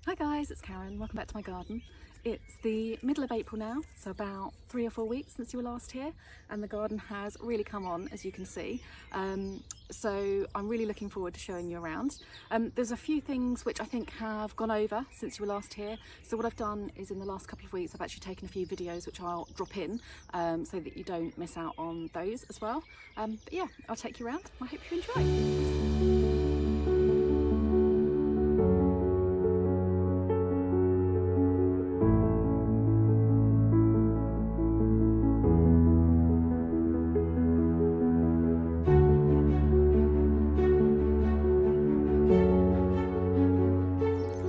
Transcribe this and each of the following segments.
Hi guys, it's Karen. Welcome back to my garden. It's the middle of April now, so about 3 or 4 weeks since you were last here, and the garden has really come on, as you can see. So I'm really looking forward to showing you around. There's a few things which I think have gone over since you were last here. So what I've done is in the last couple of weeks I've actually taken a few videos which I'll drop in so that you don't miss out on those as well. But yeah, I'll take you around. I hope you enjoy.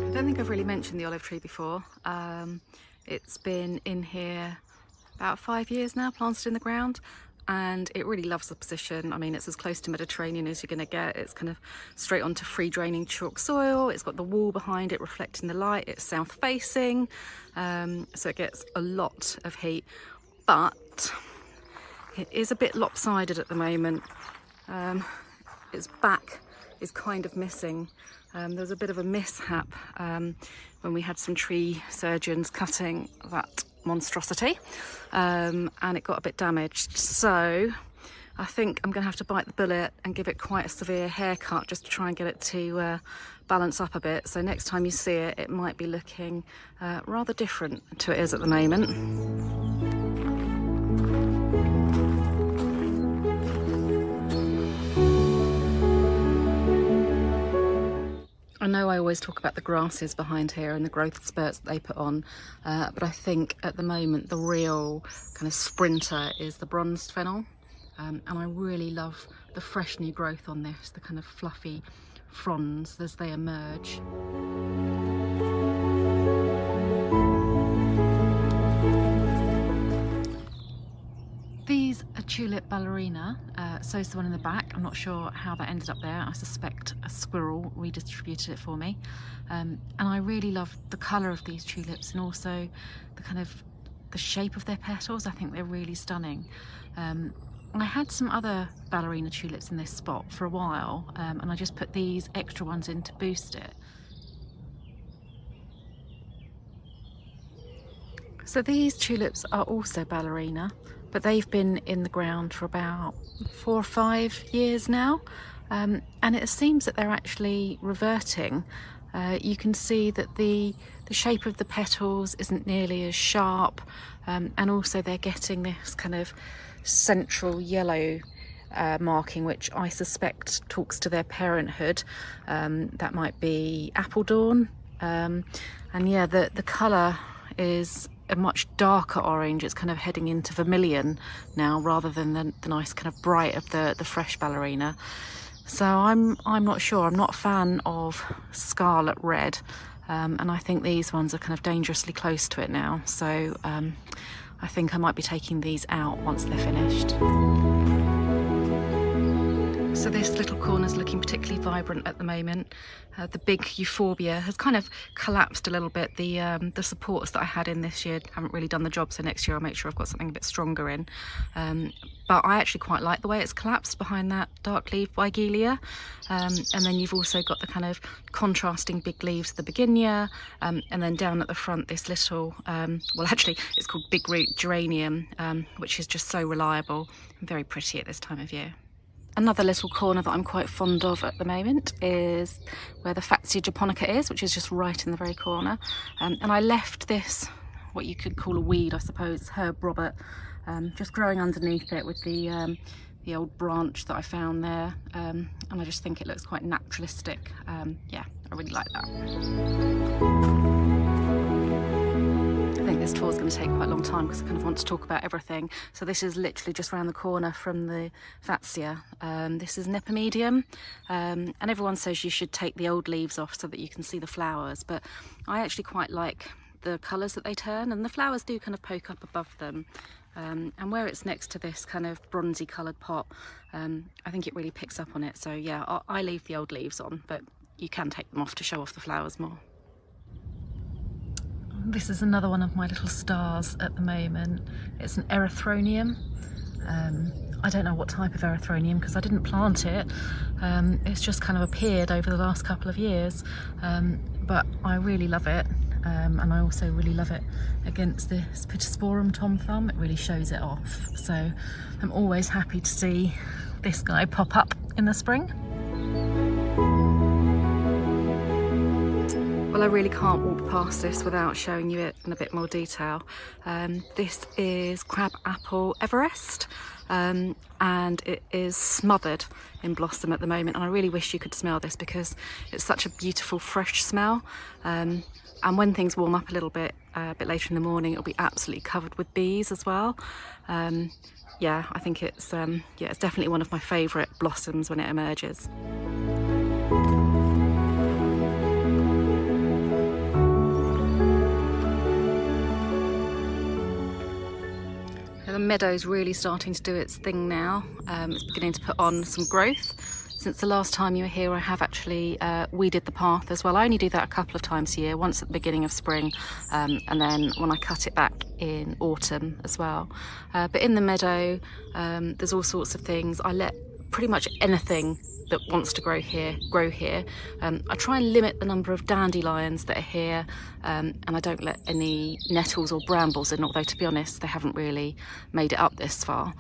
I don't think I've really mentioned the olive tree before. It's been in here about 5 years now, planted in the ground, and it really loves the position. I mean, it's as close to Mediterranean as you're going to get. It's kind of straight onto free draining chalk soil. It's got the wall behind it reflecting the light. It's south facing, so it gets a lot of heat, but it is a bit lopsided at the moment. Its back is kind of missing. There was a bit of a mishap when we had some tree surgeons cutting that monstrosity, and it got a bit damaged. So I think I'm going to have to bite the bullet and give it quite a severe haircut just to try and get it to balance up a bit. So next time you see it, it might be looking rather different to it is at the moment. I know I always talk about the grasses behind here and the growth spurts that they put on, but I think at the moment the real kind of sprinter is the bronzed fennel, and I really love the fresh new growth on this, the kind of fluffy fronds as they emerge. These are Tulip Ballerina, so is the one in the back. I'm not sure how that ended up there. I suspect a squirrel redistributed it for me. And I really love the colour of these tulips and also the kind of the shape of their petals. I think they're really stunning. I had some other ballerina tulips in this spot for a while, and I just put these extra ones in to boost it. So these tulips are also ballerina, but they've been in the ground for about 4 or 5 years now, and it seems that they're actually reverting. You can see that the shape of the petals isn't nearly as sharp, and also they're getting this kind of central yellow marking, which I suspect talks to their parenthood. That might be apple dawn, and yeah, the colour is a much darker orange. It's kind of heading into vermilion now rather than the nice kind of bright of the fresh ballerina. So I'm not sure. I'm not a fan of scarlet red, and I think these ones are kind of dangerously close to it now. So I think I might be taking these out once they're finished. So this little corner is looking particularly vibrant at the moment. The big euphorbia has kind of collapsed a little bit. The supports that I had in this year haven't really done the job, so next year I'll make sure I've got something a bit stronger in. But I actually quite like the way it's collapsed behind that dark leaf Weigelia. And then you've also got the kind of contrasting big leaves of the begonia, and then down at the front this little, well actually it's called big root geranium, which is just so reliable and very pretty at this time of year. Another little corner that I'm quite fond of at the moment is where the Fatsia japonica is, which is just right in the very corner. And I left this, what you could call a weed, I suppose, herb Robert, just growing underneath it with the old branch that I found there. And I just think it looks quite naturalistic. Yeah, I really like that. I think this tour is going to take quite a long time because I kind of want to talk about everything. So this is literally just around the corner from the Fatsia. This is NEPA Medium, and everyone says you should take the old leaves off so that you can see the flowers, but I actually quite like the colours that they turn, and the flowers do kind of poke up above them. And where it's next to this kind of bronzy coloured pot, I think it really picks up on it. So yeah, I leave the old leaves on, but you can take them off to show off the flowers more. This is another one of my little stars at the moment. It's an Aronium. I don't know what type of Aronium because I didn't plant it. It's just kind of appeared over the last couple of years. but I really love it. And I also really love it against this Pittosporum Tom Thumb. It really shows it off. So I'm always happy to see this guy pop up in the spring. Well, I really can't walk past this without showing you it in a bit more detail. This is crabapple Everest, and it is smothered in blossom at the moment, and I really wish you could smell this because it's such a beautiful fresh smell. And when things warm up a bit later in the morning, it'll be absolutely covered with bees as well. Yeah, I think it's it's definitely one of my favourite blossoms when it emerges. The meadow's really starting to do its thing now. It's beginning to put on some growth. Since the last time you were here, I have actually weeded the path as well. I only do that a couple of times a year, once at the beginning of spring, and then when I cut it back in autumn as well. But in the meadow, there's all sorts of things. I let pretty much anything that wants to grow here grow here. I try and limit the number of dandelions that are here, and I don't let any nettles or brambles in, although to be honest they haven't really made it up this far.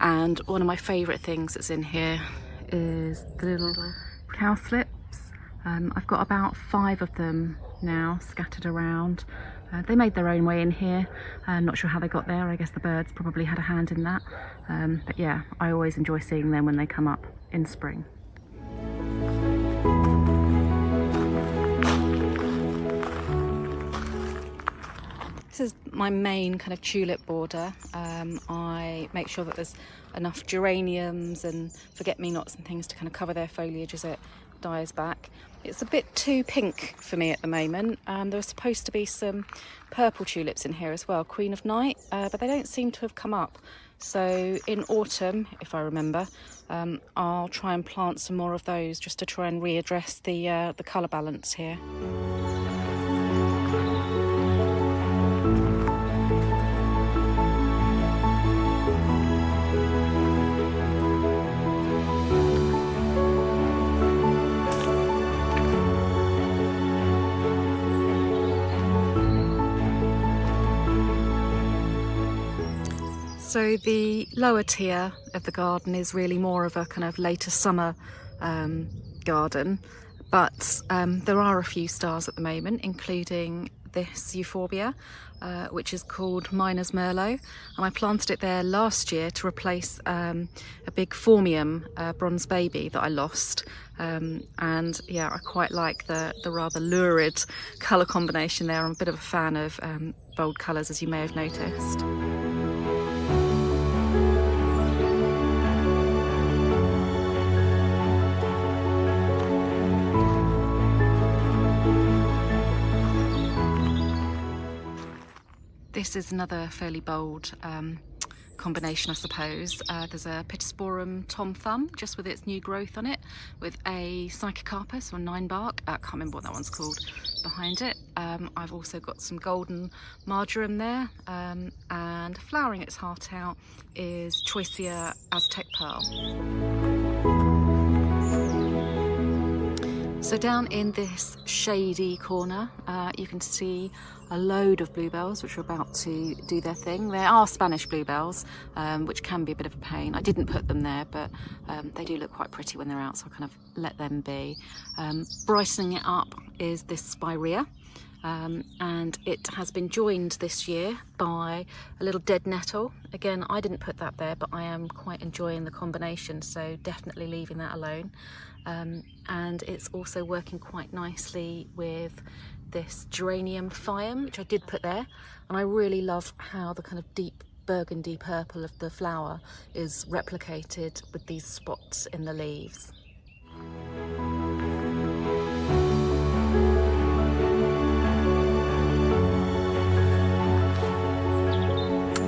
And one of my favourite things that's in here is the little cowslips. I've got about 5 of them now scattered around. They made their own way in here. Not sure how they got there. I guess the birds probably had a hand in that. But yeah, I always enjoy seeing them when they come up in spring. This is my main kind of tulip border. I make sure that there's enough geraniums and forget-me-nots and things to kind of cover their foliage as it dies back. It's a bit too pink for me at the moment. There were supposed to be some purple tulips in here as well, Queen of Night, but they don't seem to have come up. So in autumn, if I remember, I'll try and plant some more of those just to try and readdress the colour balance here. So the lower tier of the garden is really more of a kind of later summer garden, but there are a few stars at the moment, including this euphorbia, which is called Miner's Merlot, and I planted it there last year to replace a big Formium bronze baby that I lost. And yeah, I quite like the rather lurid colour combination there. I'm a bit of a fan of bold colours, as you may have noticed. This is another fairly bold combination, I suppose. There's a Pittosporum Tom Thumb, just with its new growth on it, with a Psychocarpus or 9-bark, I can't remember what that one's called, behind it. I've also got some golden marjoram there, and flowering its heart out is Choicea Aztec Pearl. So down in this shady corner, you can see a load of bluebells which are about to do their thing. They are Spanish bluebells, which can be a bit of a pain. I didn't put them there, but they do look quite pretty when they're out, so I kind of let them be. Brightening it up is this spirea, and it has been joined this year by a little dead nettle. Again, I didn't put that there, but I am quite enjoying the combination, so definitely leaving that alone. And it's also working quite nicely with this Geranium F, which I did put there, and I really love how the kind of deep burgundy purple of the flower is replicated with these spots in the leaves.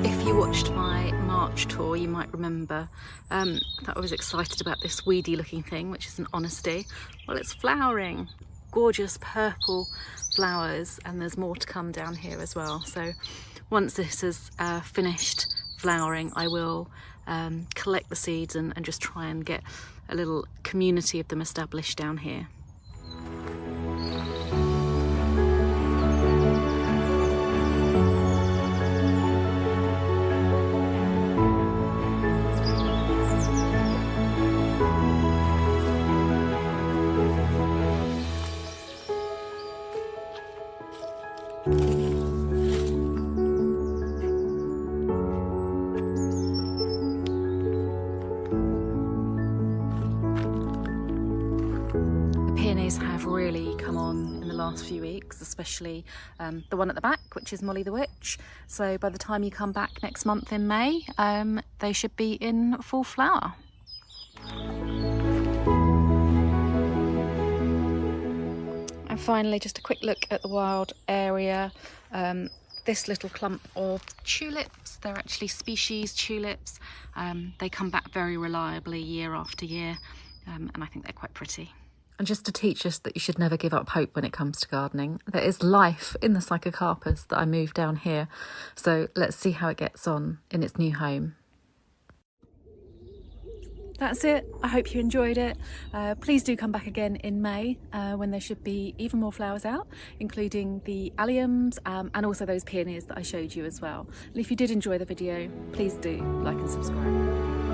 If you watched my March tour, you might remember that I was excited about this weedy looking thing, which is an honesty. Well, it's flowering, gorgeous purple flowers, and there's more to come down here as well. So once this is finished flowering, I will collect the seeds and just try and get a little community of them established down here. come on in the last few weeks, especially the one at the back, which is Molly the Witch. So by the time you come back next month in May, they should be in full flower. And finally, just a quick look at the wild area. This little clump of tulips, they're actually species tulips. They come back very reliably year after year, and I think they're quite pretty. And just to teach us that you should never give up hope when it comes to gardening, there is life in the Psychocarpus that I moved down here. So let's see how it gets on in its new home. That's it. I hope you enjoyed it. Please do come back again in May when there should be even more flowers out, including the alliums and also those peonies that I showed you as well. And if you did enjoy the video, please do like and subscribe.